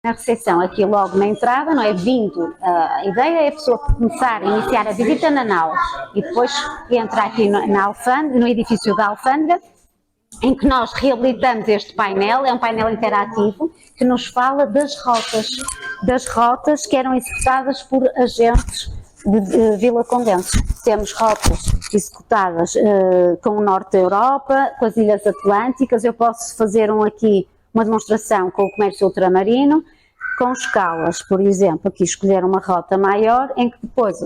na recepção, aqui logo na entrada, não é? Vindo, a ideia é a pessoa começar a iniciar a visita na nau e depois entra aqui na alfândega, no edifício da alfândega, em que nós reabilitamos este painel, é um painel interativo que nos fala das rotas que eram executadas por agentes de Vila Condense. Temos rotas executadas com o norte da Europa, com as ilhas atlânticas. Eu posso fazer aqui uma demonstração com o comércio ultramarino, com escalas, por exemplo, aqui escolher uma rota maior, em que depois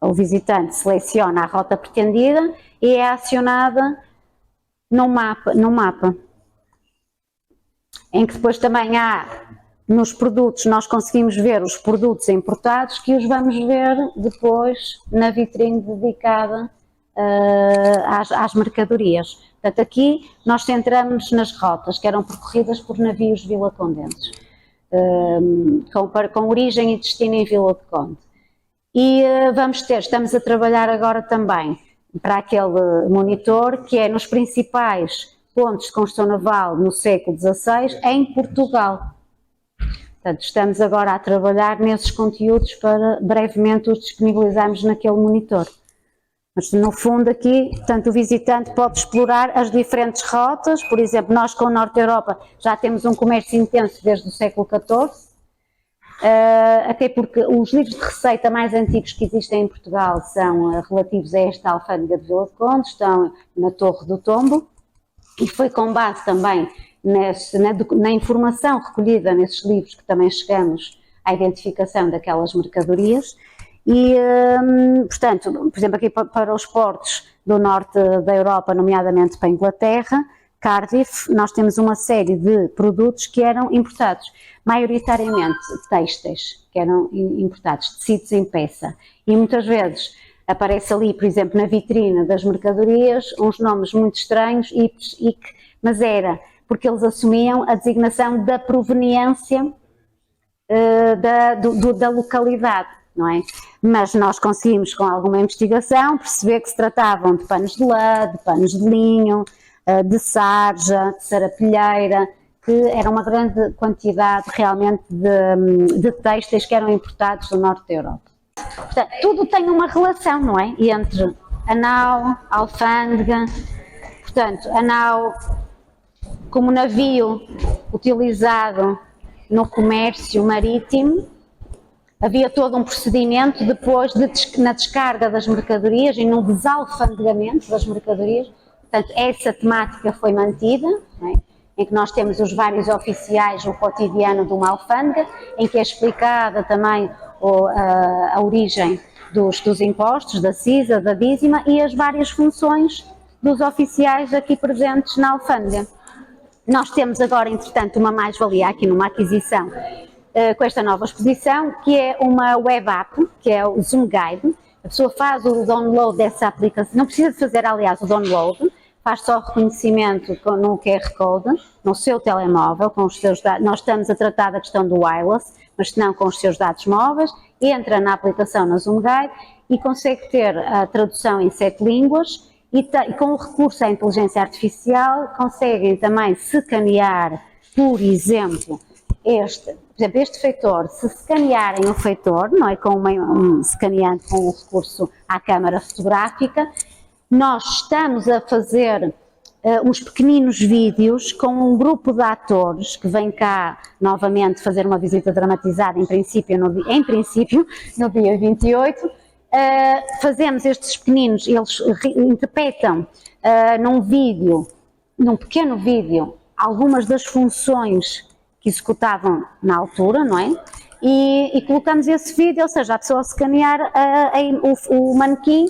o visitante seleciona a rota pretendida e é acionada no mapa, em que depois também há, nos produtos, nós conseguimos ver os produtos importados que os vamos ver depois na vitrine dedicada às mercadorias. Portanto, aqui nós centramos nas rotas que eram percorridas por navios Vila Condenses, com origem e destino em Vila de Conde. E estamos a trabalhar agora também para aquele monitor que é nos principais pontos de construção naval no século XVI em Portugal. Portanto, estamos agora a trabalhar nesses conteúdos para brevemente os disponibilizarmos naquele monitor. Mas no fundo aqui, portanto, o visitante pode explorar as diferentes rotas. Por exemplo, nós com o Norte da Europa já temos um comércio intenso desde o século XIV, até porque os livros de receita mais antigos que existem em Portugal são relativos a esta alfândega de Vila de Conde, estão na Torre do Tombo, e foi com base também na informação recolhida nesses livros que também chegamos à identificação daquelas mercadorias. E, portanto, por exemplo, aqui para os portos do norte da Europa, nomeadamente para a Inglaterra, Cardiff, nós temos uma série de produtos que eram importados, maioritariamente têxteis, que eram importados, tecidos em peça. E muitas vezes aparece ali, por exemplo, na vitrine das mercadorias, uns nomes muito estranhos, mas era porque eles assumiam a designação da proveniência da localidade, não é? Mas nós conseguimos, com alguma investigação, perceber que se tratavam de panos de lã, de panos de linho, de sarja, de sarapilheira, que era uma grande quantidade realmente de têxteis que eram importados do norte da Europa. Portanto, tudo tem uma relação, não é? Entre a nau, a alfândega, portanto, a nau como navio utilizado no comércio marítimo, havia todo um procedimento depois na descarga das mercadorias e no desalfandegamento das mercadorias. Portanto, essa temática foi mantida, não é? Em que nós temos os vários oficiais, o cotidiano de uma alfândega, em que é explicada também a origem dos impostos, da CISA, da dízima e as várias funções dos oficiais aqui presentes na alfândega. Nós temos agora, entretanto, uma mais-valia aqui numa aquisição com esta nova exposição, que é uma web app, que é o Zoom Guide. A pessoa faz o download dessa aplicação, não precisa de fazer, aliás, o download, faz só o reconhecimento no QR Code, no seu telemóvel, com os seus dados. Nós estamos a tratar da questão do wireless, mas se não com os seus dados móveis, entra na aplicação na Zoom Guide e consegue ter a tradução em 7 línguas e com o recurso à inteligência artificial conseguem também escanear, por exemplo, este feitor. Se escanearem o feitor, não é, escaneando com o recurso à câmara fotográfica, nós estamos a fazer uns pequeninos vídeos com um grupo de atores que vem cá novamente fazer uma visita dramatizada, em princípio no dia 28. Fazemos estes pequeninos, eles interpretam num pequeno vídeo, algumas das funções que executavam na altura, não é? E colocamos esse vídeo, ou seja, a pessoa a escanear o manequim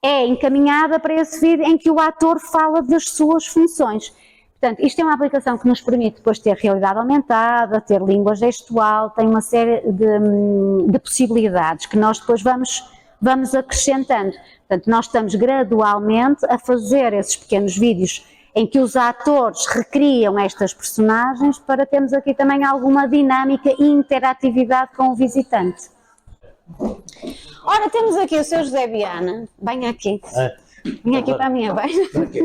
é encaminhada para esse vídeo em que o ator fala das suas funções. Portanto, isto é uma aplicação que nos permite depois ter realidade aumentada, ter língua gestual, tem uma série de possibilidades que nós depois vamos acrescentando. Portanto, nós estamos gradualmente a fazer esses pequenos vídeos em que os atores recriam estas personagens para termos aqui também alguma dinâmica e interatividade com o visitante. Ora, temos aqui o Sr. José Viana, bem aqui. Vem aqui para a minha beira. Para quê?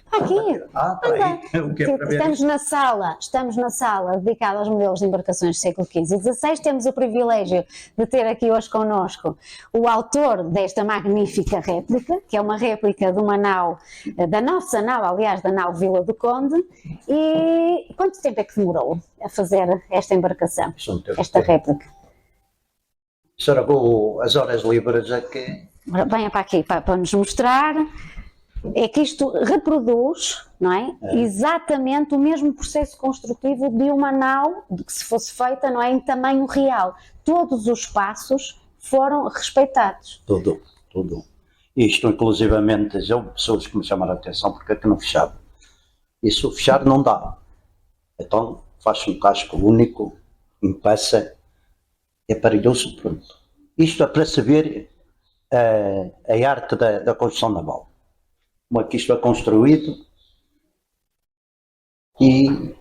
Para aqui. Para aí. O que é para ver? Estamos na sala dedicada aos modelos de embarcações do século XV e XVI. Temos o privilégio de ter aqui hoje connosco o autor desta magnífica réplica, que é uma réplica de uma nau, da nossa nau, aliás, da nau Vila do Conde. E quanto tempo é que demorou a fazer esta embarcação, esta réplica? Senhora, as horas livres é que... Venha para aqui para nos mostrar. É que isto reproduz, não é? Exatamente o mesmo processo construtivo de uma nau que se fosse feita, não é? Em tamanho real. Todos os passos foram respeitados. Tudo. Isto, inclusivamente, houve pessoas que me chamaram a atenção porque é que não fechava. E se o fechar não dá. Então faz-se um casco único, em peça, é aparelhou-se, pronto. Isto é para se ver a arte da construção naval. Como é que isto é construído e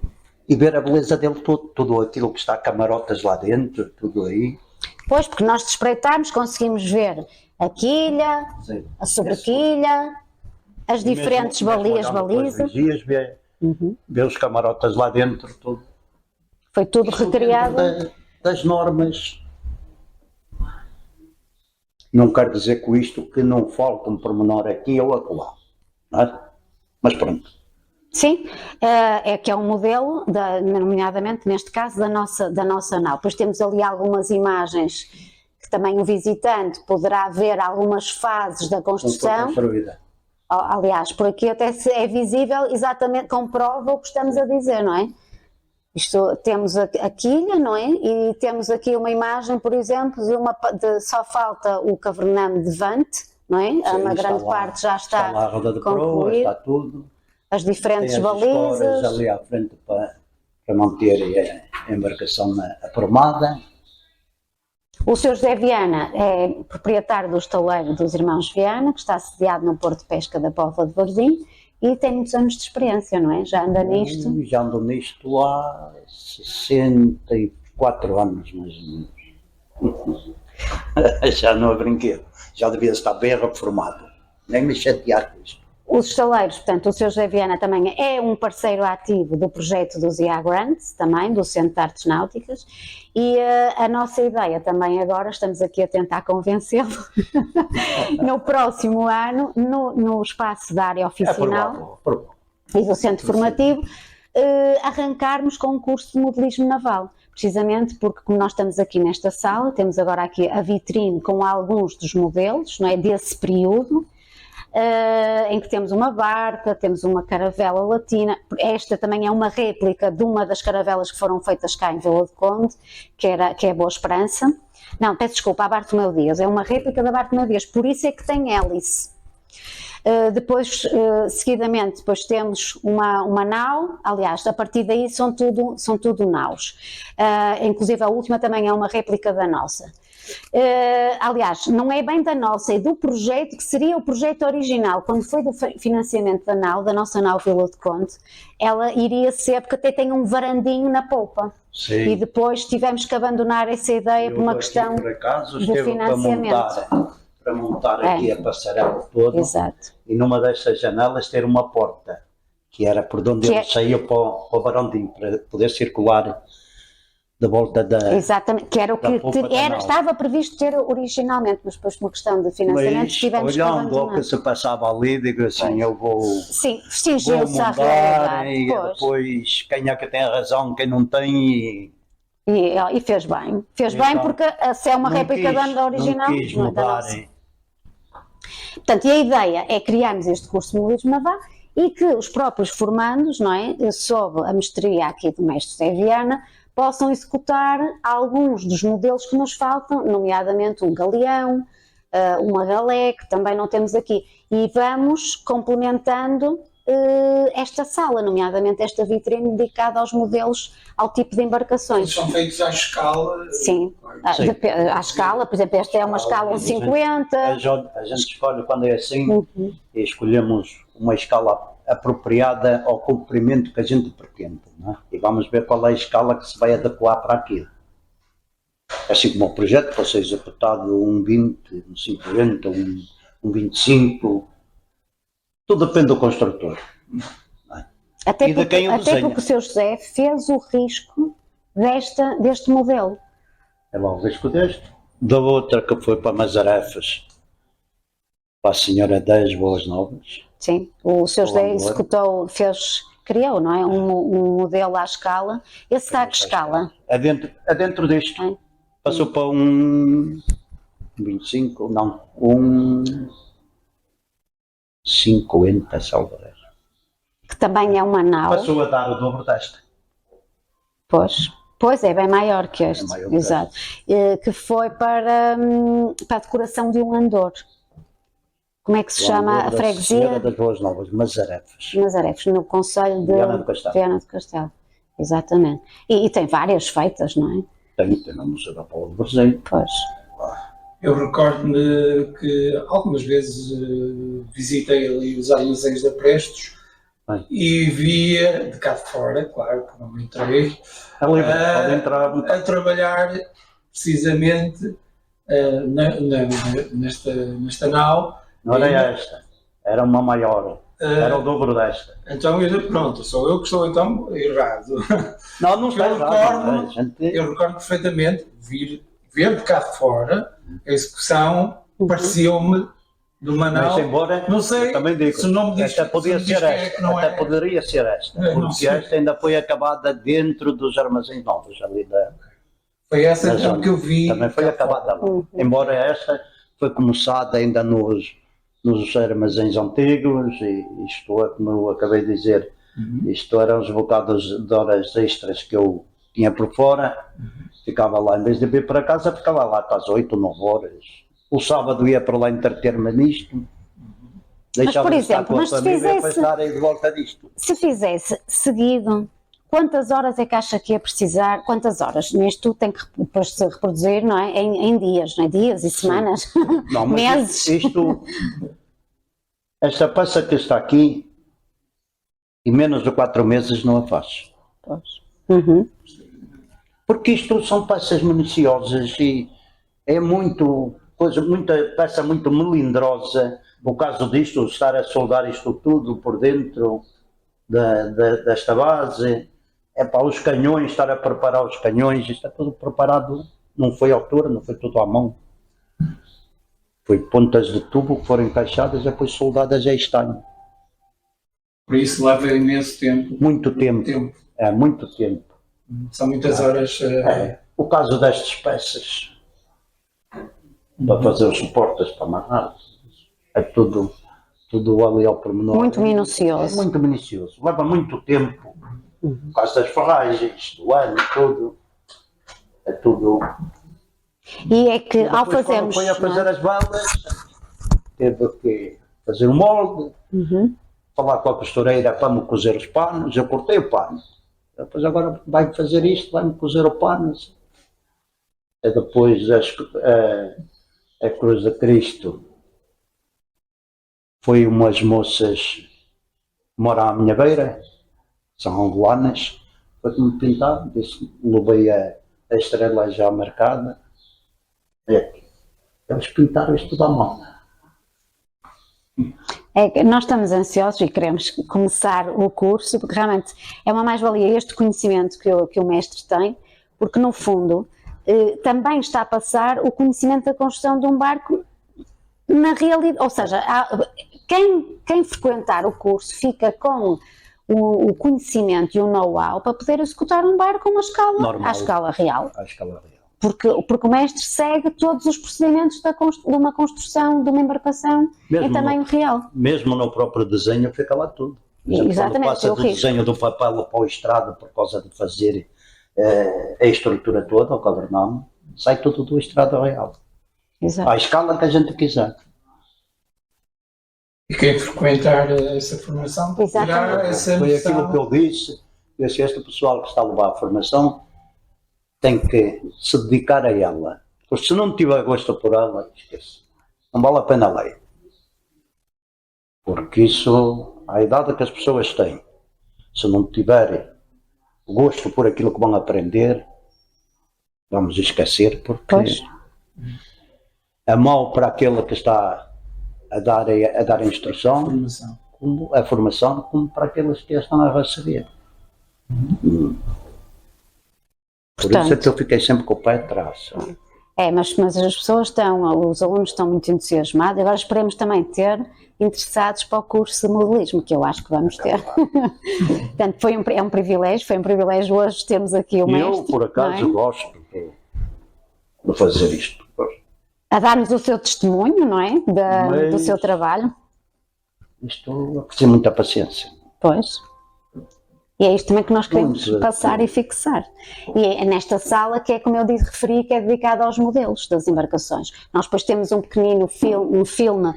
ver a beleza dele tudo aquilo que está, camarotas lá dentro, tudo aí. Pois, porque nós de espreitarmos conseguimos ver a quilha, sim, a sobrequilha, as diferentes balizas. Ver os camarotas lá dentro, tudo. Foi tudo recriado. Das normas. Não quero dizer com isto que não falta um pormenor aqui ou acolá, não é? Mas pronto. Sim, é que é um modelo, nomeadamente neste caso, da nossa nau. Depois temos ali algumas imagens que também o visitante poderá ver algumas fases da construção. Aliás, por aqui até é visível, exatamente, comprova o que estamos a dizer, não é? Isto, temos a quilha, não é? E temos aqui uma imagem, por exemplo, só falta o cavername de vante, não é? Sim, uma grande parte já está lá a roda de proa, está tudo. As diferentes balizas. Ali à frente para manter a embarcação aprumada. O Sr. José Viana é proprietário do estaleiro dos Irmãos Viana, que está sediado no Porto de Pesca da Póvoa de Varzim. E tem muitos anos de experiência, não é? Já anda nisto? Já ando nisto há 64 anos, mais ou menos. Já não é brinquedo. Já devia estar bem reformado. Nem me chatear com isto. Os estaleiros, portanto, o Sr. José Viana também é um parceiro ativo do projeto do ZIA Grants, também, do Centro de Artes Náuticas, e a nossa ideia também agora, estamos aqui a tentar convencê-lo, no próximo ano, no espaço da área oficinal e do Centro Formativo, arrancarmos com um curso de modelismo naval. Precisamente porque, como nós estamos aqui nesta sala, temos agora aqui a vitrine com alguns dos modelos, não é, desse período, em que temos uma barca, temos uma caravela latina. Esta também é uma réplica de uma das caravelas que foram feitas cá em Vila do Conde, que é a Boa Esperança. Não, peço desculpa, a Bartolomeu Dias, é uma réplica da Bartolomeu Dias, por isso é que tem hélice. Depois, seguidamente, depois temos uma nau, aliás, a partir daí são tudo naus. Inclusive a última também é uma réplica da nossa. Aliás, não é bem da nossa, é do projeto, que seria o projeto original. Quando foi do financiamento da nau, da nossa nau Vila do Conde, ela iria ser, porque até tem um varandinho na polpa. Sim. E depois tivemos que abandonar essa ideia por uma questão de financiamento. Para montar aqui a passarela toda. Exato. E numa destas janelas ter uma porta, que era por onde ele saía para o varandinho, para poder circular de volta da... Exatamente, que era o que estava previsto ter originalmente, mas depois por uma questão de financiamento tivemos que abandonar. Olhando o que se passava ali, digo assim, eu vou... Sim, fingiu-se à realidade. E depois, quem é que tem a razão, quem não tem... E fez bem. Fez bem porque se é uma réplica da original, não quis mudar. Portanto, e a ideia é criarmos este curso de modelismo naval e que os próprios formandos, não é, sob a mestria aqui do mestre José Viana, possam executar alguns dos modelos que nos faltam, nomeadamente um galeão, uma galé, que também não temos aqui. E vamos complementando esta sala, nomeadamente esta vitrine dedicada aos modelos, ao tipo de embarcações. Eles são feitos à escala? Sim, à escala, por exemplo, esta é uma escala 1,50. A gente escolhe quando é assim, e escolhemos uma escala apropriada ao comprimento que a gente pretende, não é? E vamos ver qual é a escala que se vai adequar para aquilo. Assim como o projeto pode ser executado um 20, um 50, um 25, Tudo depende do construtor. Até E de quem o até desenha. porque o seu José fez o risco deste modelo. É lá o risco deste. Da outra que foi para Mazarefas, para a senhora 10 Boas Novas. Sim, o seu José Falando executou, criou, não é? Um modelo à escala. Esse está a que escala? É dentro disto. É. Passou para um 25, não, um 50, salvo. Que também é uma nau. Passou a dar o dobro desta. Pois é, bem maior que este. maior que Exato. Que foi para a decoração de um andor. Como é que se chama a freguesia? Senhora das Boas Novas, Mazarefas. Mazarefos, no concelho de Viana do Castelo. Viana do Castelo. Exatamente. E tem várias feitas, não é? Tem no Museu da Paula de Varzim. Pois. Eu recordo-me que algumas vezes visitei ali os armazéns da Prestos e via, de cá de fora, claro que não entrei, É livre, pode entrar. a trabalhar precisamente nesta nau. Não era esta, era uma maior. Era o dobro desta. Então, pronto, sou eu que estou então errado. Não está Eu errado. Eu recordo perfeitamente ver de cá de fora a execução, pareceu-me de uma nau. Mas embora, Não sei eu também digo, se o nome disto até podia se me diz ser que é esta, que não até é. poderia ser esta, Não porque sei. esta ainda foi acabada dentro dos armazéns novos, ali da Foi essa então zona. que eu vi. Também foi cá acabada lá. Uhum. Embora esta foi começada ainda nos armazéns antigos, e isto é, como eu acabei de dizer, isto eram os bocados de horas extras que eu tinha por fora, ficava lá, em vez de vir para casa, ficava lá até às 8 ou 9 horas. O sábado ia para lá entreter-me nisto, deixava por de estar exemplo, com a mas se família fizesse- para estar aí de volta disto. Se fizesse seguido, quantas horas é que acha que ia precisar? Quantas horas? Nisto tem que depois se reproduzir, não é? Em dias, não é? Dias e semanas, Não, mas meses. esta peça que está aqui, em menos de 4 meses não a faço. Pois. Uhum. Porque isto são peças minuciosas e é muita peça muito melindrosa. No caso disto, estar a soldar isto tudo por dentro desta base, é para os canhões, estar a preparar os canhões, isto é tudo preparado, não foi à altura, não foi tudo à mão. Foi pontas de tubo que foram encaixadas e depois soldadas a estanho. Por isso leva imenso tempo. Muito tempo. É, muito tempo. São muitas horas. O caso destas peças, para fazer os suportes, para amarrar, é tudo ali ao pormenor. Muito minucioso. É muito minucioso. Leva muito tempo. Por causa das ferragens, do ano, tudo. É tudo. E é que ao Depois, quando fazermos. foi a não fazer é? as balas, teve que fazer o molde, Uhum. falar com a costureira para me cozer os panos. Eu cortei o pano. Depois agora vai fazer isto, vai-me cozer o pano. E depois a Cruz de Cristo foi umas moças que moram à minha beira, são angolanas, foi que me pintaram, disse, levei a estrela já marcada. Eles pintaram isto tudo à mão. É que nós estamos ansiosos e queremos começar o curso, porque realmente é uma mais-valia este conhecimento que o mestre tem, porque no fundo também está a passar o conhecimento da construção de um barco na realidade, ou seja, quem frequentar o curso fica com o conhecimento e o know-how para poder executar um barco a uma escala, Normal. à escala real. À escala real. Porque o mestre segue todos os procedimentos de uma construção, de uma embarcação em tamanho real. Mesmo no próprio desenho fica lá tudo. Por exemplo, Exatamente, quando passa eu do risco. desenho do papel para o estrado por causa de fazer a estrutura toda, o govername, sai tudo do estrado real. Exato. À escala que a gente quiser. E quem frequentar essa formação Exatamente. terá essa Foi noção. aquilo que eu disse. Eu disse, este pessoal que está a levar a formação tem que se dedicar a ela. Porque se não tiver gosto por ela, esquece. Não vale a pena ler. Porque isso, a idade que as pessoas têm, se não tiverem gosto por aquilo que vão aprender, vamos esquecer, porque Pois. é mau para aquele que está a dar a instrução, Formação. como a formação como para aqueles que a estão a receber. Por isso é que eu fiquei sempre com o pé atrás. Mas as pessoas os alunos estão muito entusiasmados, agora esperemos também ter interessados para o curso de modelismo, que eu acho que vamos ter. Portanto, é um privilégio hoje termos aqui o mestre. Eu, por acaso, gosto de fazer isto. A dar-nos o seu testemunho, não é? Do seu trabalho. Isto precisa muita paciência. Pois. E é isto também que nós queremos passar e fixar. E é nesta sala que é, como eu referi, que é dedicada aos modelos das embarcações. Nós depois temos um pequenino filme,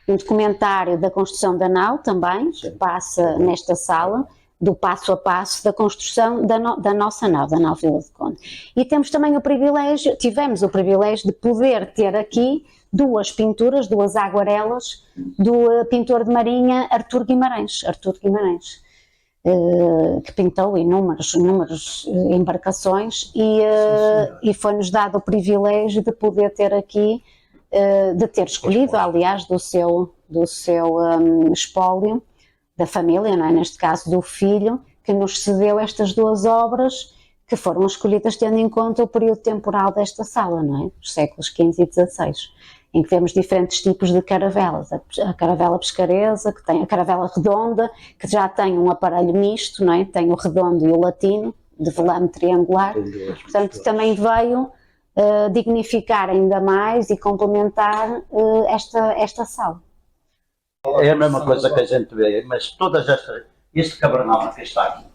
um documentário da construção da nau também, que passa nesta sala, do passo a passo da construção da nossa nau, da nau Vila do Conde. E tivemos o privilégio de poder ter aqui duas pinturas, duas aguarelas do pintor de marinha Artur Guimarães, que pintou inúmeras embarcações e foi-nos dado o privilégio de poder ter aqui, de ter escolhido, aliás, do seu espólio da família, não é? Neste caso do filho, que nos cedeu estas duas obras que foram escolhidas tendo em conta o período temporal desta sala, não é? Os séculos XV e XVI, em que temos diferentes tipos de caravelas. A caravela pescaresa, que tem a caravela redonda, que já tem um aparelho misto, não é? Tem o redondo e o latino, de velame triangular. Portanto, também veio dignificar ainda mais e complementar esta sala. É a mesma coisa que a gente vê, mas este cabrão que está aqui,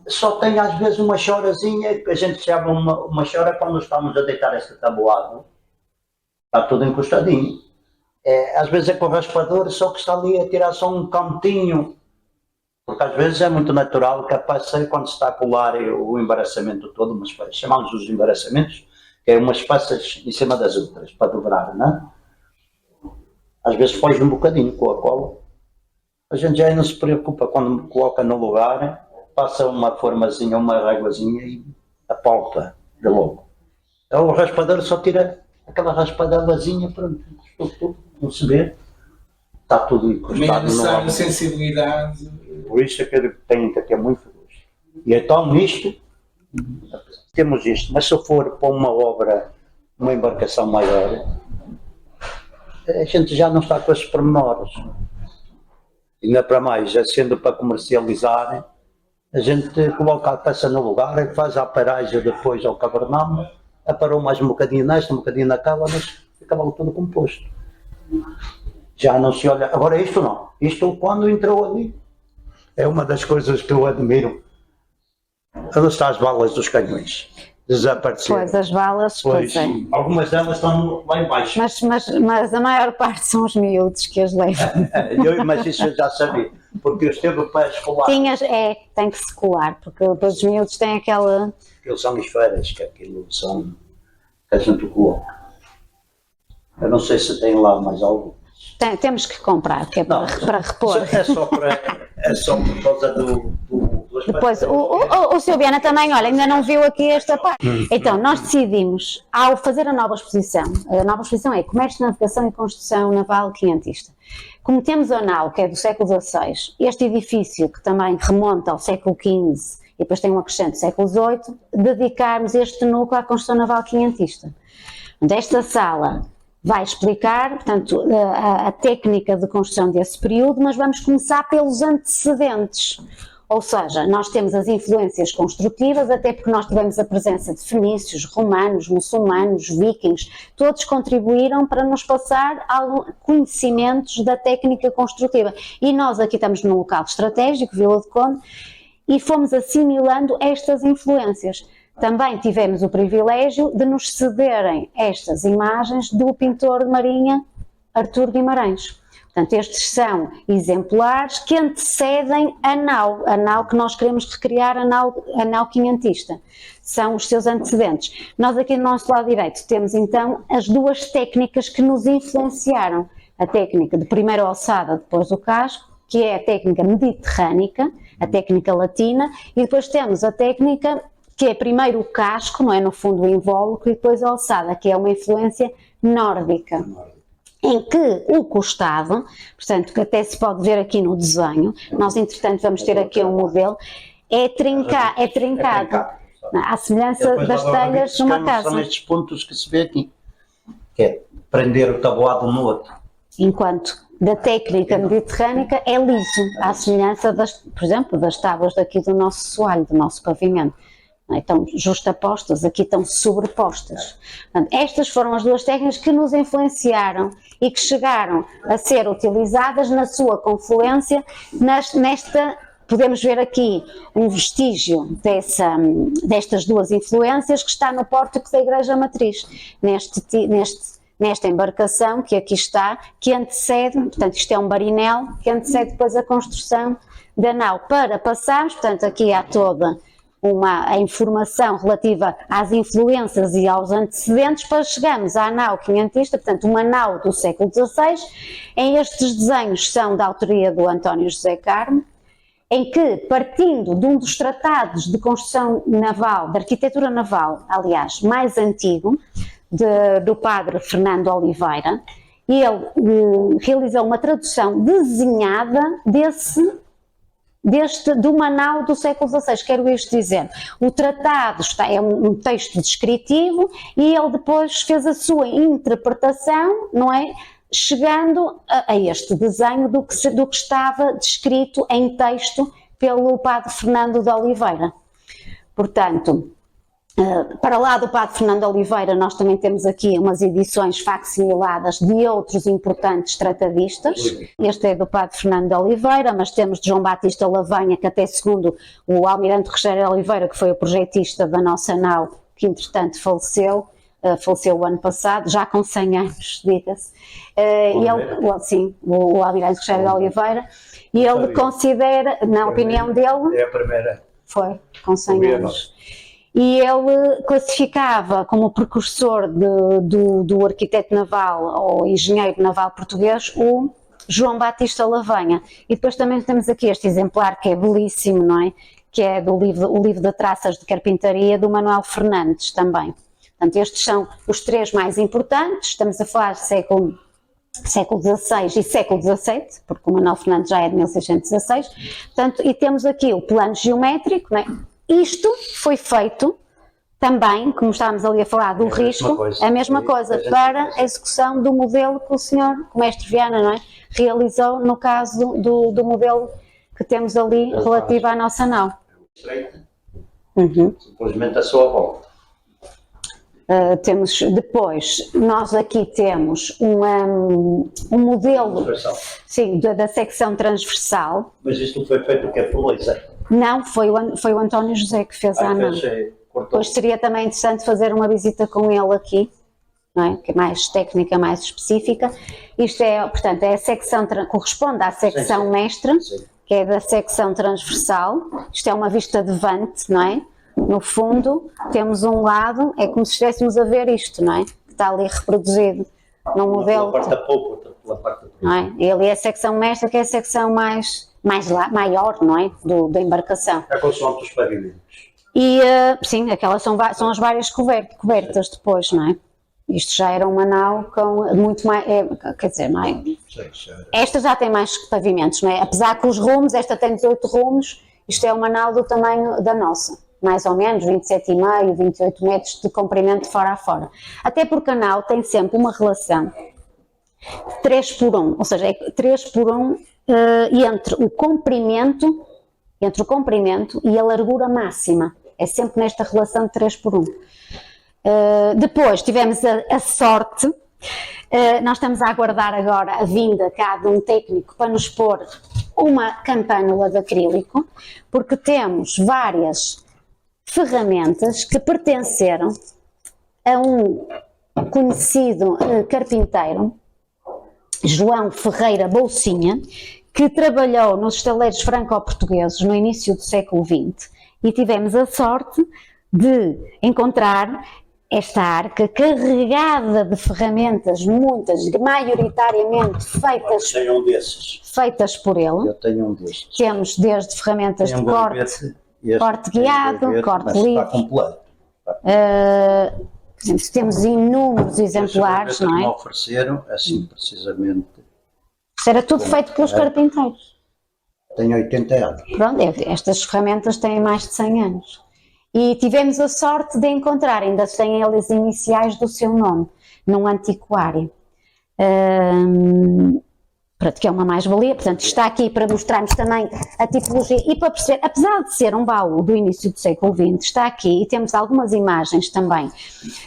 só tem às vezes uma chorazinha, que a gente chama uma chora quando estamos a deitar este tabuado. Está tudo encostadinho. Às vezes é com o raspador, só que está ali a tirar só um cantinho. Porque às vezes é muito natural que apareça quando se está a colar o embaraçamento todo, umas peças, chamamos os embaraçamentos, que é umas peças em cima das outras, para dobrar, não é? Às vezes foge um bocadinho com a cola. A gente já não se preocupa quando coloca no lugar, passa uma formazinha, uma réguazinha e apalpa de logo. O raspador só tira aquela raspadelazinha, pronto, tudo, não se vê. Está tudo encostado. Necessário sensibilidade. Por isso é que eu tenho que ter muito gosto. E então nisto, temos isto, mas se eu for para uma obra, uma embarcação maior, a gente já não está com esses pormenores. Ainda para mais, sendo para comercializar, a gente coloca a peça no lugar, faz a paragem depois ao cabername, aparou mais um bocadinho nesta, um bocadinho naquela, mas fica logo tudo composto. Já não se olha. Agora isto não. Isto quando entrou ali, é uma das coisas que eu admiro. Onde estão as balas dos canhões? Desapareceram. Pois, as balas, pois é. Algumas delas estão lá embaixo. Mas a maior parte são os miúdos que as levam. Mas isso eu já sabia, porque eu esteve para escolar. Tem que se colar, porque depois os miúdos têm aquela... Aqueles são esferas, que aquilo são que a gente coloca. Eu não sei se tem lá mais algo. Temos que comprar, que é para repor. É só por causa do Depois, o Sr. Viana também, olha, ainda não viu aqui esta parte. Então, nós decidimos, ao fazer a nova exposição é Comércio, Navegação e Construção Naval Quinhentista. Como temos a nau, que é do século XVI, este edifício, que também remonta ao século XV, e depois tem um acrescente do século XVIII, dedicarmos este núcleo à construção naval quinhentista. Esta sala vai explicar, portanto, a técnica de construção desse período, mas vamos começar pelos antecedentes. Ou seja, nós temos as influências construtivas, até porque nós tivemos a presença de fenícios, romanos, muçulmanos, vikings, todos contribuíram para nos passar conhecimentos da técnica construtiva. E nós aqui estamos num local estratégico, Vila do Conde, e fomos assimilando estas influências. Também tivemos o privilégio de nos cederem estas imagens do pintor de marinha Artur Guimarães. Portanto, estes são exemplares que antecedem a nau que nós queremos recriar, a nau quinhentista. São os seus antecedentes. Nós aqui no nosso lado direito temos então as duas técnicas que nos influenciaram. A técnica de primeira alçada, depois do casco, que é a técnica mediterrânica, a técnica latina, e depois temos a técnica que é primeiro o casco, não é, no fundo o invólucro, e depois a alçada, que é uma influência nórdica. em que o costado, portanto, que até se pode ver aqui no desenho, nós entretanto vamos ter aqui um modelo, é trincado, à semelhança das telhas de uma casa. São estes pontos que se vê aqui, que é prender o tabuado um no outro. Enquanto da técnica mediterrânica é liso, à semelhança, por exemplo, das tábuas daqui do nosso soalho, do nosso pavimento. Estão justapostas, aqui estão sobrepostas. Portanto, estas foram as duas técnicas que nos influenciaram e que chegaram a ser utilizadas na sua confluência nesta. Podemos ver aqui um vestígio destas duas influências que está no pórtico da Igreja Matriz, nesta embarcação que aqui está, que antecede, portanto isto é um barinel, que antecede depois a construção da nau. Para passarmos, portanto aqui há toda a informação relativa às influências e aos antecedentes para chegarmos à nau quinhentista, portanto uma nau do século XVI, estes desenhos são da autoria do António José Carmo, em que, partindo de um dos tratados de construção naval, de arquitetura naval, aliás, mais antigo, do padre Fernando Oliveira, ele realizou uma tradução desenhada de uma nau do século XVI, quero isto dizer. O tratado é um texto descritivo e ele depois fez a sua interpretação, não é? Chegando a este desenho do que estava descrito em texto pelo padre Fernando de Oliveira. Portanto, para lá do padre Fernando de Oliveira, nós também temos aqui umas edições facsimiladas de outros importantes tratadistas. Este é do padre Fernando de Oliveira, mas temos de João Batista Lavanha, que até segundo o almirante Rogério de Oliveira, que foi o projetista da nossa nau, que entretanto faleceu o ano passado, já com 100 anos, diga-se. O almirante Rogério de Oliveira, e ele considera, na opinião dele, é a primeira. Foi, com 100 anos. E ele classificava como precursor do arquiteto naval ou engenheiro naval português o João Batista Lavanha. E depois também temos aqui este exemplar que é belíssimo, não é? Que é o livro de traças de carpintaria do Manuel Fernandes também. Portanto, estes são os três mais importantes, estamos a falar de século XVI e século XVII, porque o Manuel Fernandes já é de 1616, portanto, e temos aqui o plano geométrico, não é? Isto foi feito também, como estávamos ali a falar do risco, a mesma coisa, para a execução do modelo que o mestre Viana, não é? Realizou no caso do modelo que temos ali relativo à nossa nau. Simplesmente a sua volta. Temos depois, nós aqui temos um modelo da secção transversal. Mas isto foi feito o que é por laser? Não, foi o António José que fez a nau. Depois seria também interessante fazer uma visita com ele aqui, não é? Que é mais técnica, mais específica. Isto é, portanto, é a secção, corresponde à secção mestra, que é da secção transversal. Isto é uma vista de vante, não é? No fundo, temos um lado, é como se estivéssemos a ver isto, não é? Que está ali reproduzido num modelo. Pela parte da polpa, pela parte da polpa. Não é? E ali é a secção mestra, que é a secção maior, não é? Da embarcação. É consoante os pavimentos. E, sim, aquelas são as várias cobertas depois, não é? Isto já era uma nau com muito mais, quer dizer, mais. Esta já tem mais pavimentos, não é? Apesar que os rumos, esta tem 18 rumos, isto é uma nau do tamanho da nossa. Mais ou menos 27,5, 28 metros de comprimento de fora a fora. Até porque a nau tem sempre uma relação 3:1, ou seja, é 3:1 entre o comprimento e a largura máxima. É sempre nesta relação de 3:1. Depois tivemos a sorte, nós estamos a aguardar agora a vinda cá de um técnico para nos pôr uma campânula de acrílico, porque temos várias ferramentas que pertenceram a um conhecido carpinteiro, João Ferreira Bolsinha, que trabalhou nos estaleiros franco-portugueses no início do século XX, e tivemos a sorte de encontrar esta arca carregada de ferramentas, muitas, maioritariamente feitas por ele. Eu tenho um destes. Temos desde ferramentas de corte guiado, corte livre. Por exemplo, temos inúmeros exemplares, não Me é? ofereceram, assim, precisamente. Isso era tudo feito pelos carpinteiros. Tenho 80 anos. Pronto, estas ferramentas têm mais de 100 anos. E tivemos a sorte de encontrar, ainda têm eles iniciais do seu nome, num antiquário. Pronto, que é uma mais-valia, portanto está aqui para mostrarmos também a tipologia e para perceber, apesar de ser um baú do início do século XX, está aqui e temos algumas imagens também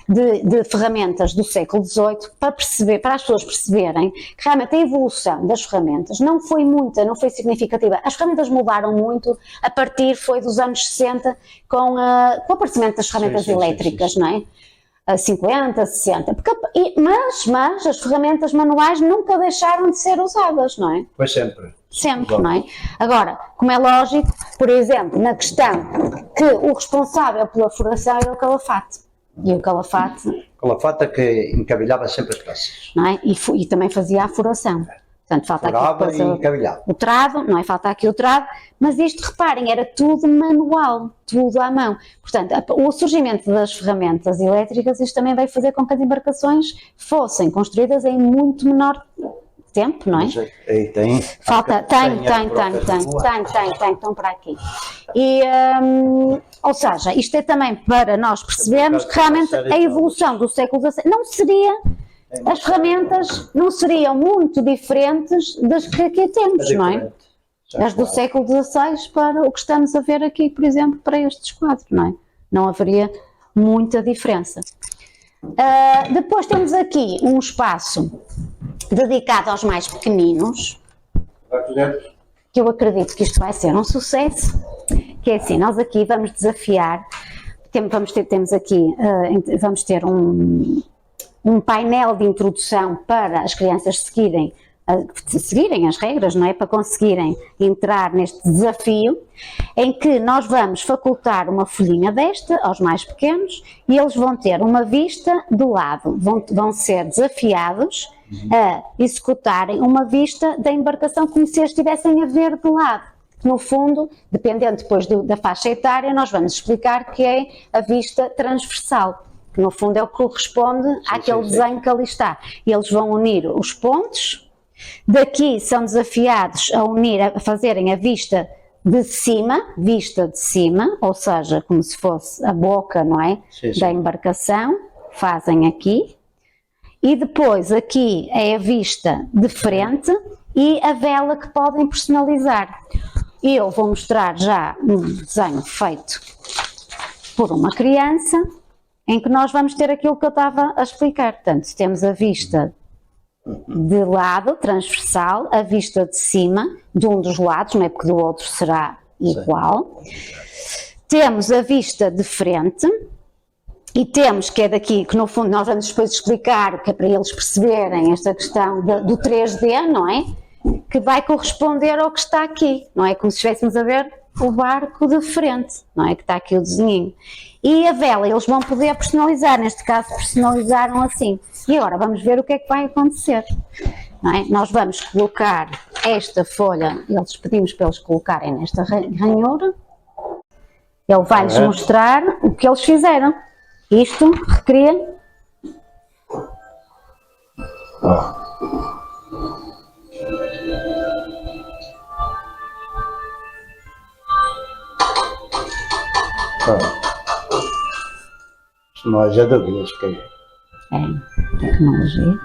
de ferramentas do século XVIII para perceber, para as pessoas perceberem que realmente a evolução das ferramentas não foi muita, não foi significativa. As ferramentas mudaram muito a partir, foi dos anos 60 com o aparecimento das ferramentas elétricas, não é? 50, 60, mas as ferramentas manuais nunca deixaram de ser usadas, não é? Foi sempre. Sempre, não é? Agora, como é lógico, por exemplo, na questão que o responsável pela furação era o calafate. E o calafate... Calafate que encavilhava sempre as peças. Não é? E também fazia a furação. Portanto, falta Furava aqui e encavilhava. o trado, não é? Falta aqui o trado, mas isto, reparem, era tudo manual, tudo à mão. Portanto, o surgimento das ferramentas elétricas, isto também vai fazer com que as embarcações fossem construídas em muito menor tempo, não é? Mas aí tem. Falta, tem, estão para aqui. E, ou seja, isto é também para nós percebermos que realmente a evolução do século XVI não seria... As ferramentas não seriam muito diferentes das que aqui temos, não é? As do século XVI para o que estamos a ver aqui, por exemplo, para estes quadros, não é? Não haveria muita diferença. Depois temos aqui um espaço dedicado aos mais pequeninos, que eu acredito que isto vai ser um sucesso, que é assim, nós aqui vamos desafiar, vamos ter um painel de introdução para as crianças seguirem as regras, não é? Para conseguirem entrar neste desafio, em que nós vamos facultar uma folhinha desta aos mais pequenos e eles vão ter uma vista de lado, vão ser desafiados a executarem uma vista da embarcação como se eles estivessem a ver de lado. No fundo, dependendo depois da faixa etária, nós vamos explicar que é a vista transversal, que no fundo é o que corresponde àquele desenho que ali está. E eles vão unir os pontos, daqui são desafiados a fazerem a vista de cima, ou seja, como se fosse a boca, não é? Da embarcação, fazem aqui, e depois aqui é a vista de frente e a vela que podem personalizar. Eu vou mostrar já um desenho feito por uma criança, em que nós vamos ter aquilo que eu estava a explicar. Portanto, temos a vista de lado, transversal, a vista de cima, de um dos lados, não é porque do outro será igual. Temos a vista de frente e temos, que é daqui, que no fundo nós vamos depois explicar, que é para eles perceberem esta questão do 3D, não é? Que vai corresponder ao que está aqui, não é? Como se estivéssemos a ver o barco de frente, não é? Que está aqui o desenhinho. E a vela, eles vão poder personalizar, neste caso personalizaram assim. E agora vamos ver o que é que vai acontecer. Não é? Nós vamos colocar esta folha, eles pedimos para eles colocarem nesta ranhura. Ele vai-lhes mostrar o que eles fizeram. Isto recria. Nós já dúvidas que é tecnologia.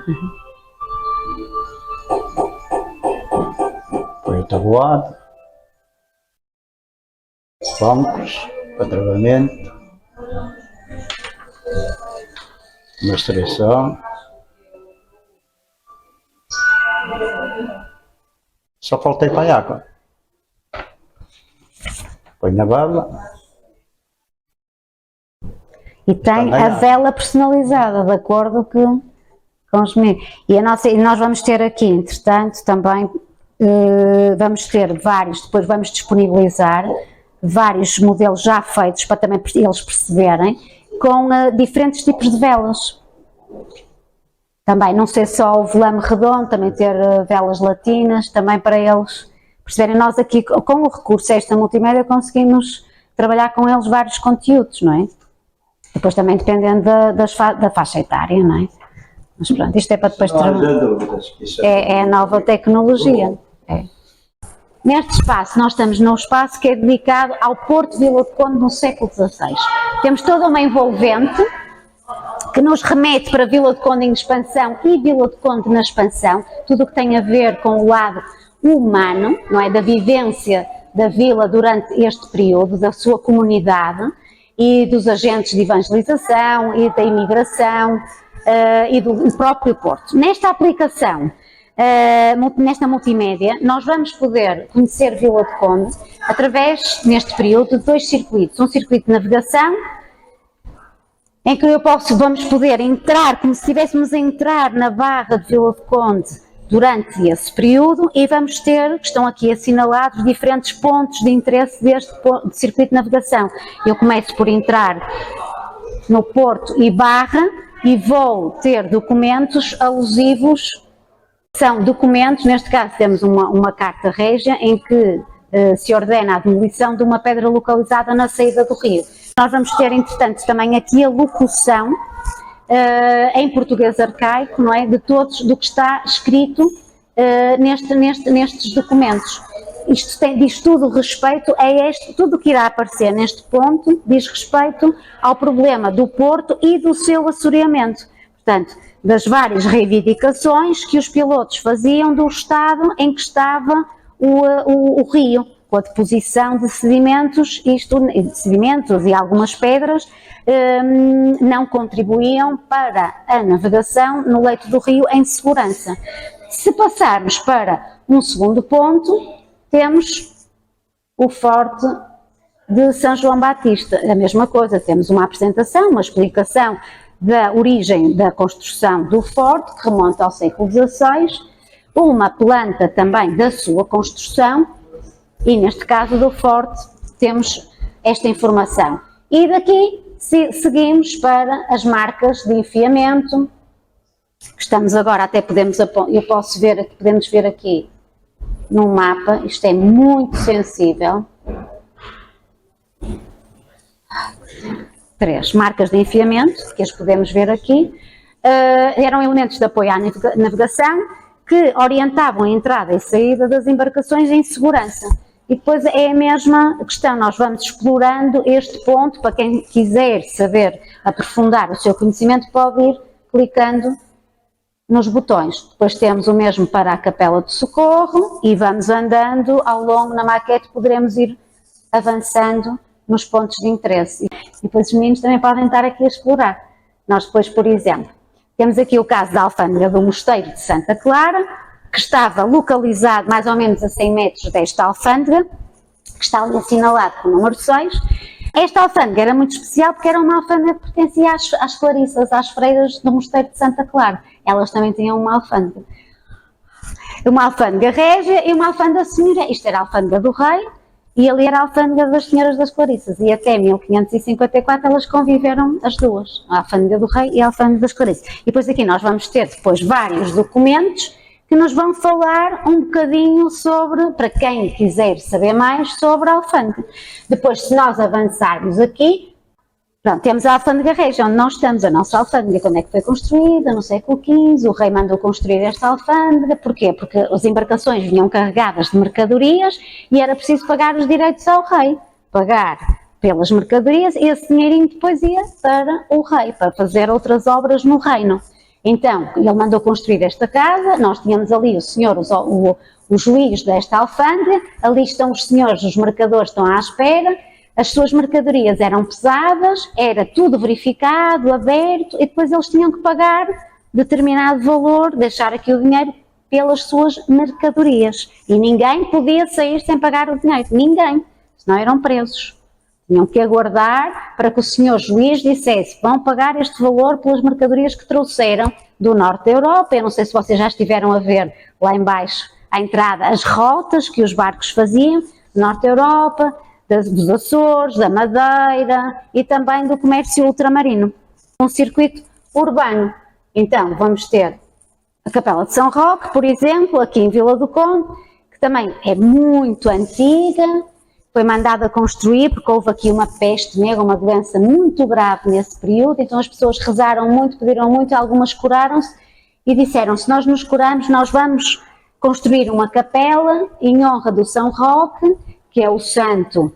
Foi o tabuado, bancos, atravamento, demonstração. Só faltei para a água. Põe na vela. E tem a vela personalizada, de acordo com os meninos. E nós vamos ter aqui, entretanto, também vamos ter vários, depois vamos disponibilizar vários modelos já feitos para também eles perceberem, com diferentes tipos de velas. Também, não ser só o velame redondo, também ter velas latinas, também para eles perceberem. Nós aqui, com o recurso a esta multimédia, conseguimos trabalhar com eles vários conteúdos, não é? Depois também dependendo da faixa etária, não é? Mas pronto, isto é para depois trabalhar. É a nova tecnologia. É. Neste espaço, nós estamos num espaço que é dedicado ao Porto de Vila do Conde no século XVI. Temos toda uma envolvente que nos remete para Vila do Conde em expansão e Vila do Conde na expansão, tudo o que tem a ver com o lado humano, não é? Da vivência da vila durante este período, da sua comunidade e dos agentes de evangelização e da imigração e do próprio Porto. Nesta aplicação, nesta multimédia, nós vamos poder conhecer Vila do Conde através, neste período, de 2 circuitos. Um circuito de navegação, em que vamos poder entrar, como se estivéssemos a entrar na Barra de Vila do Conde durante esse período, e vamos ter, que estão aqui assinalados, diferentes pontos de interesse deste circuito de navegação. Eu começo por entrar no Porto e Barra e vou ter documentos alusivos, são documentos, neste caso temos uma carta régia em que se ordena a demolição de uma pedra localizada na saída do rio. Nós vamos ter, entretanto, também aqui a locução em português arcaico, não é? De do que está escrito nestes documentos. Isto diz tudo respeito a tudo o que irá aparecer neste ponto diz respeito ao problema do Porto e do seu assoreamento. Portanto, das várias reivindicações que os pilotos faziam do estado em que estava o rio, com a deposição de sedimentos, e algumas pedras não contribuíam para a navegação no leito do rio em segurança. Se passarmos para um segundo ponto, temos o Forte de São João Batista. A mesma coisa, temos uma apresentação, uma explicação da origem da construção do forte, que remonta ao século XVI, uma planta também da sua construção, e neste caso do forte temos esta informação. E daqui seguimos para as marcas de enfiamento, que estamos agora, até podemos ver aqui no mapa, isto é muito sensível. 3 marcas de enfiamento, que as podemos ver aqui, eram elementos de apoio à navegação que orientavam a entrada e saída das embarcações em segurança. E depois é a mesma questão, nós vamos explorando este ponto, para quem quiser saber aprofundar o seu conhecimento pode ir clicando nos botões. Depois temos o mesmo para a Capela de Socorro e vamos andando ao longo na maquete, poderemos ir avançando nos pontos de interesse. E depois os meninos também podem estar aqui a explorar. Nós depois, por exemplo, temos aqui o caso da alfândega do Mosteiro de Santa Clara, que estava localizado mais ou menos a 100 metros desta alfândega, que está ali assinalado com o número 6. Esta alfândega era muito especial porque era uma alfândega que pertencia às Clarissas, às freiras do Mosteiro de Santa Clara. Elas também tinham uma alfândega. Uma alfândega régia e uma alfândega senhoria. Isto era a alfândega do rei e ali era a alfândega das senhoras das Clarissas. E até 1554 elas conviveram as duas, a alfândega do rei e a alfândega das Clarissas. E depois aqui nós vamos ter depois vários documentos que nos vão falar um bocadinho sobre, para quem quiser saber mais, sobre a alfândega. Depois, se nós avançarmos aqui, pronto, temos a alfândega régia, onde nós estamos, a nossa alfândega, quando é que foi construída, no século XV, o rei mandou construir esta alfândega, porquê? Porque as embarcações vinham carregadas de mercadorias e era preciso pagar os direitos ao rei, pagar pelas mercadorias, e esse dinheirinho depois ia para o rei, para fazer outras obras no reino. Então, ele mandou construir esta casa, nós tínhamos ali o senhor, o juiz desta alfândega, ali estão os senhores, os mercadores estão à espera, as suas mercadorias eram pesadas, era tudo verificado, aberto, e depois eles tinham que pagar determinado valor, deixar aqui o dinheiro pelas suas mercadorias. E ninguém podia sair sem pagar o dinheiro, ninguém, senão eram presos. Tinham que aguardar para que o senhor juiz dissesse, vão pagar este valor pelas mercadorias que trouxeram do norte da Europa. Eu não sei se vocês já estiveram a ver lá embaixo, à entrada, as rotas que os barcos faziam, do norte da Europa, dos Açores, da Madeira e também do comércio ultramarino. Um circuito urbano. Então, vamos ter a Capela de São Roque, por exemplo, aqui em Vila do Conde, que também é muito antiga. foi mandada construir, porque houve aqui uma peste negra, uma doença muito grave nesse período, então as pessoas rezaram muito, pediram muito, algumas curaram-se e disseram, se nós nos curarmos, nós vamos construir uma capela em honra do São Roque, que é o santo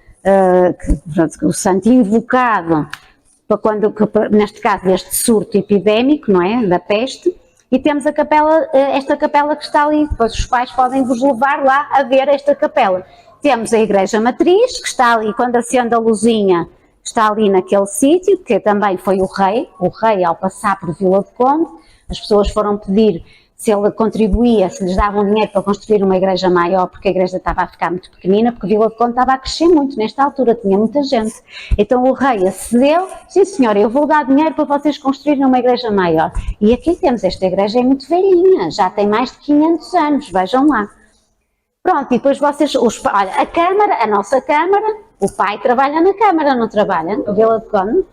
invocado, para quando, neste caso, este surto epidémico, não é, da peste, e temos a capela, esta capela que está ali, depois os pais podem vos levar lá a ver esta capela. Temos a Igreja Matriz, que está ali, quando acende a luzinha, está ali naquele sítio, que também foi o rei ao passar por Vila do Conde, as pessoas foram pedir se ele contribuía, se lhes davam dinheiro para construir uma igreja maior, porque a igreja estava a ficar muito pequenina, porque Vila do Conde estava a crescer muito nesta altura, tinha muita gente. Então o rei acedeu, sim senhora, eu vou dar dinheiro para vocês construírem uma igreja maior. E aqui temos, esta igreja é muito velhinha, já tem mais de 500 anos, vejam lá. Pronto, e depois vocês, olha, a Câmara, a nossa Câmara, o pai trabalha na Câmara, não trabalha? No Vila do Conde?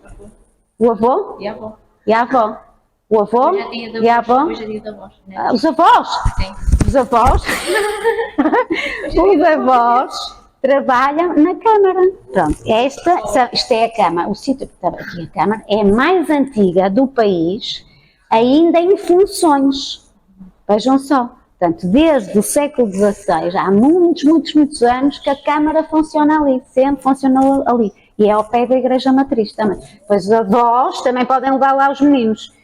O avô? E a avó. E a avó? O avô Hoje é dia da e a avó? Hoje é dia da voz, né? Os avós? Sim. Os avós? Os avós trabalham na Câmara. Pronto, isto é a Câmara. O sítio que está aqui, a Câmara, é a mais antiga do país, ainda em funções. Vejam só. Portanto, desde o século XVI, há muitos anos que a Câmara funciona ali, sempre funcionou ali. E é ao pé da Igreja Matriz também. Pois os avós também podem levar lá os meninos.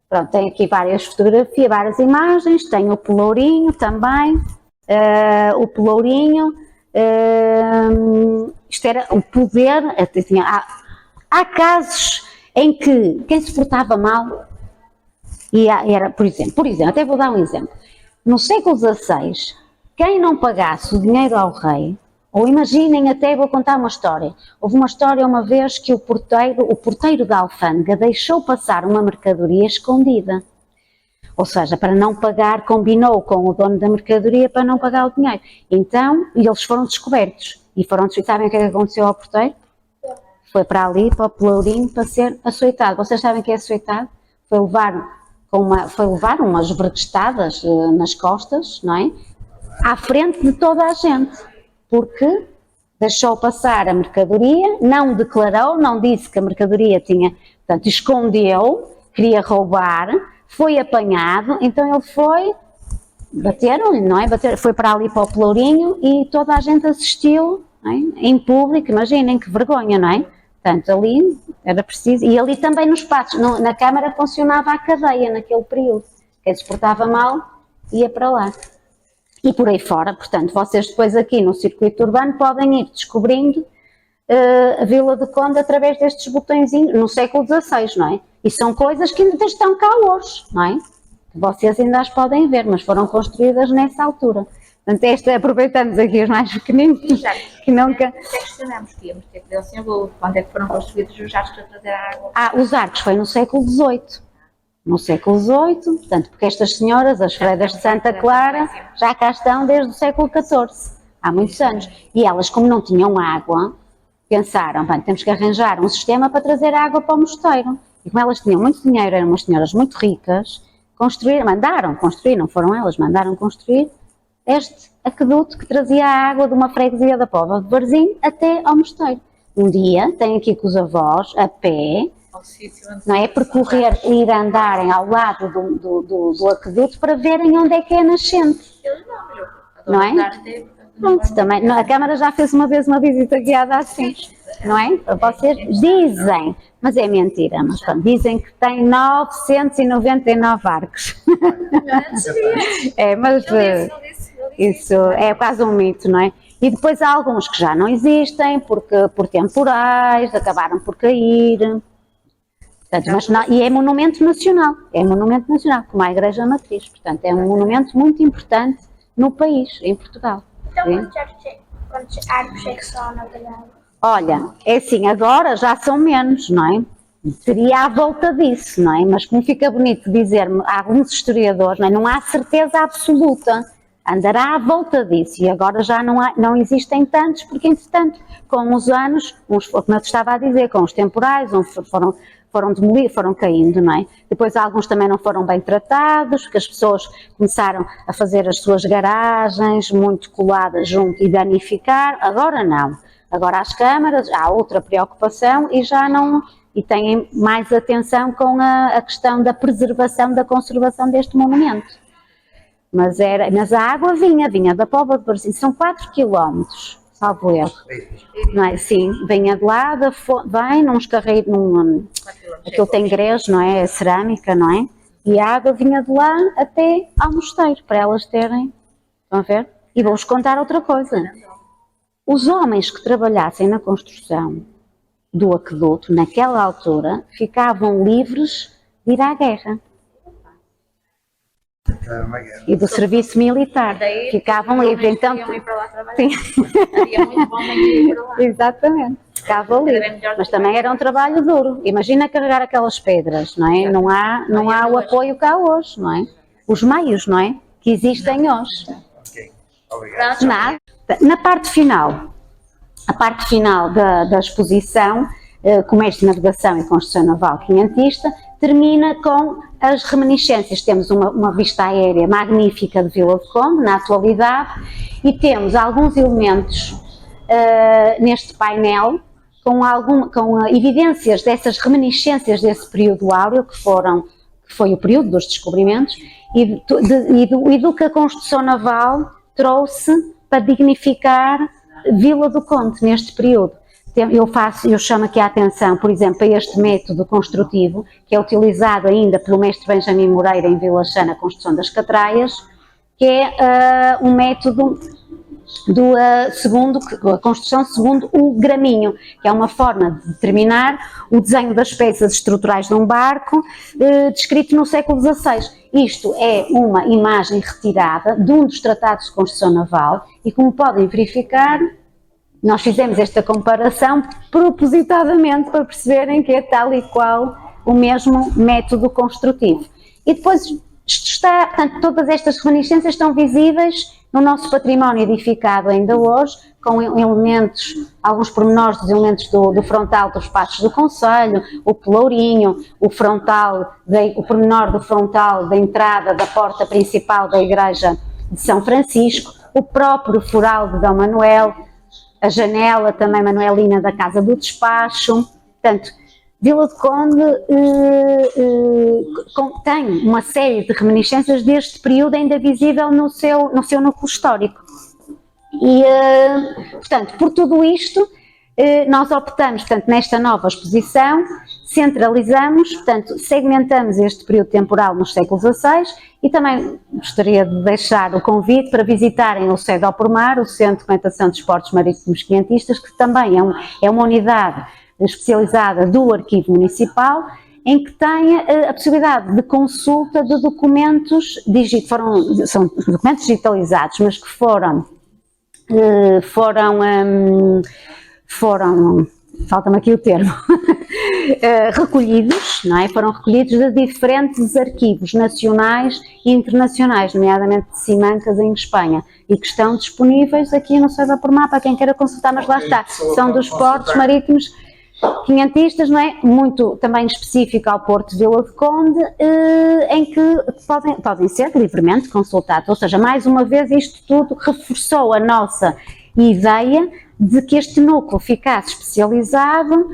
Pronto, tem aqui várias fotografias, várias imagens, tem o Pelourinho também, o Pelourinho, isto era o poder, há casos em que quem se portava mal, era, por exemplo, até vou dar um exemplo, no século XVI, quem não pagasse o dinheiro ao rei, ou imaginem, até vou contar uma história. Houve uma história uma vez que o porteiro da alfândega deixou passar uma mercadoria escondida. Ou seja, para não pagar, combinou com o dono da mercadoria para não pagar o dinheiro. Então, eles foram descobertos. E sabem o que é que aconteceu ao porteiro? Foi para ali, para o Pelourinho, para ser açoitado. Vocês sabem o que é açoitado? Foi levar umas verguestadas nas costas, não é? À frente de toda a gente. Porque deixou passar a mercadoria, não declarou, não disse que a mercadoria tinha, portanto, escondeu, queria roubar, foi apanhado, então ele bateram-lhe, não é? Foi para ali para o Pelourinho e toda a gente assistiu, não é? Em público, imaginem que vergonha, não é? Portanto, ali era preciso, e ali também nos pátio, na Câmara funcionava a cadeia naquele período, quem se portava mal ia para lá. E por aí fora, portanto, vocês depois aqui no circuito urbano podem ir descobrindo a Vila do Conde através destes botõezinhos, no século XVI, não é? E são coisas que ainda estão cá hoje, não é? Que vocês ainda as podem ver, mas foram construídas nessa altura. Portanto, aproveitamos aqui os mais pequeninos, que nunca... Até questionamos que íamos ter que ver o Senhor, quando é que foram construídos os arcos para trazer a água? Os arcos foi no século XVIII. No século XVIII, portanto, porque estas senhoras, as freiras de Santa Clara, já cá estão desde o século XIV, há muitos anos. E elas, como não tinham água, pensaram, bem, temos que arranjar um sistema para trazer água para o mosteiro. E como elas tinham muito dinheiro, eram umas senhoras muito ricas, mandaram construir, não foram elas, mandaram construir este aqueduto que trazia a água de uma freguesia da Póvoa de Varzim até ao mosteiro. Um dia, têm aqui com os avós, a pé, não é? Percorrer e ir andarem ao lado do aqueduto para verem onde é que é a nascente. Não é? Pronto, também, a Câmara já fez uma vez uma visita guiada assim, não é? Vocês dizem, mas é mentira, mas pronto, dizem que tem 999 arcos. Mas isso é quase um mito, não é? E depois há alguns que já não existem, porque por temporais, acabaram por cair. Portanto, mas não, e é monumento nacional, como a Igreja Matriz, portanto é um monumento muito importante no país, em Portugal. Então quantos arcos é que são na verdade? Olha, é assim, agora já são menos, não é? Seria à volta disso, não é? Mas como fica bonito dizer-me, alguns historiadores, não há certeza absoluta, andará à volta disso, e agora já não existem tantos, porque entretanto, com os anos, como eu te estava a dizer, com os temporais, foram demolidos, foram caindo, não é? Depois alguns também não foram bem tratados, porque as pessoas começaram a fazer as suas garagens muito coladas junto e danificar. Agora não. Agora as câmaras, há outra preocupação e já não, e têm mais atenção com a questão da preservação, da conservação deste monumento. Mas a água vinha da Póvoa de Varzim, são 4 km, salvo erro, não é? Sim, vinha de lá, vem nos carreiros, aquilo tem igreja, não é? É cerâmica, não é? E a água vinha de lá até ao mosteiro, para elas terem, estão a ver? E vou-vos contar outra coisa. Os homens que trabalhassem na construção do aqueduto, naquela altura, ficavam livres de ir à guerra. E do serviço militar. Ficavam livres. Então, Seria muito bom ir para lá. exatamente, ficavam livres. Mas também era um trabalho duro. Imagina carregar aquelas pedras, não é? Não há o apoio cá hoje, não é? Os meios, não é? Que existem hoje. Obrigado. Nada. Na parte final, a parte final da exposição, Comércio, Navegação e Construção Naval Quinhentista, termina com as reminiscências. Temos uma vista aérea magnífica de Vila do Conde, na atualidade, e temos alguns elementos neste painel com evidências dessas reminiscências desse período áureo, que foi o período dos descobrimentos, e do que a construção naval trouxe para dignificar Vila do Conde neste período. Eu chamo aqui a atenção, por exemplo, a este método construtivo, que é utilizado ainda pelo mestre Benjamin Moreira em Vila Chã na construção das catraias, que é um método a construção segundo o graminho, que é uma forma de determinar o desenho das peças estruturais de um barco, descrito no século XVI. Isto é uma imagem retirada de um dos tratados de construção naval e, como podem verificar, nós fizemos esta comparação propositadamente para perceberem que é tal e qual o mesmo método construtivo. E depois, portanto, todas estas reminiscências estão visíveis no nosso património edificado ainda hoje, com elementos, alguns pormenores dos elementos do frontal dos passos do concelho, o pelourinho, o pormenor do frontal da entrada da porta principal da igreja de São Francisco, o próprio foral de Dom Manuel, a janela também manuelina da Casa do Despacho. Portanto, Vila do Conde tem uma série de reminiscências deste período ainda visível no seu núcleo histórico. E, portanto, por tudo isto, nós optamos, portanto, nesta nova exposição, centralizamos, portanto, segmentamos este período temporal nos séculos XVI e também gostaria de deixar o convite para visitarem o CEDO ao Pormar, o Centro de Documentação de Esportes Marítimos Quinhentistas, que também é uma unidade especializada do Arquivo Municipal, em que tem a possibilidade de consulta de documentos, são documentos digitalizados, mas que foram falta-me aqui o termo, recolhidos, não é? Foram recolhidos de diferentes arquivos nacionais e internacionais, nomeadamente de Simancas em Espanha, e que estão disponíveis aqui no CEDO ao Pormar para quem queira consultar, mas lá está, são dos portos marítimos quinhentistas, não é? Muito também específico ao Porto de Vila do Conde, em que podem ser livremente consultados. Ou seja, mais uma vez isto tudo reforçou a nossa ideia de que este núcleo ficasse especializado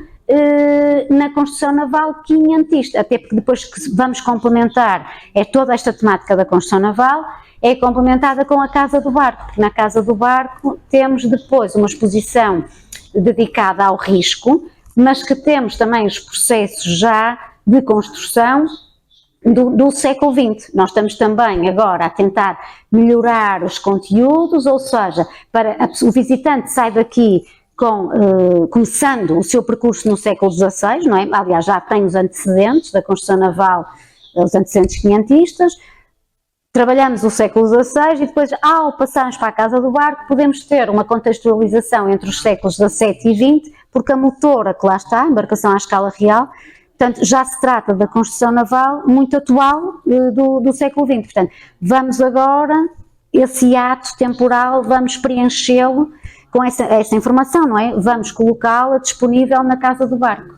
na construção naval quinhentista, até porque depois que vamos complementar toda esta temática da construção naval, é complementada com a Casa do Barco, porque na Casa do Barco temos depois uma exposição dedicada ao risco, mas que temos também os processos já de construção do século XX. Nós estamos também agora a tentar melhorar os conteúdos, ou seja, o visitante sai daqui começando o seu percurso no século XVI, não é? Aliás, já tem os antecedentes da construção naval, os antecedentes quinhentistas, trabalhamos o século XVI e depois, ao passarmos para a Casa do Barco, podemos ter uma contextualização entre os séculos XVII e XX, porque a motora que lá está, a embarcação à escala real, portanto, já se trata da construção naval muito atual do século XX. Portanto, vamos agora, esse ato temporal, vamos preenchê-lo com essa informação, não é? Vamos colocá-la disponível na Casa do Barco.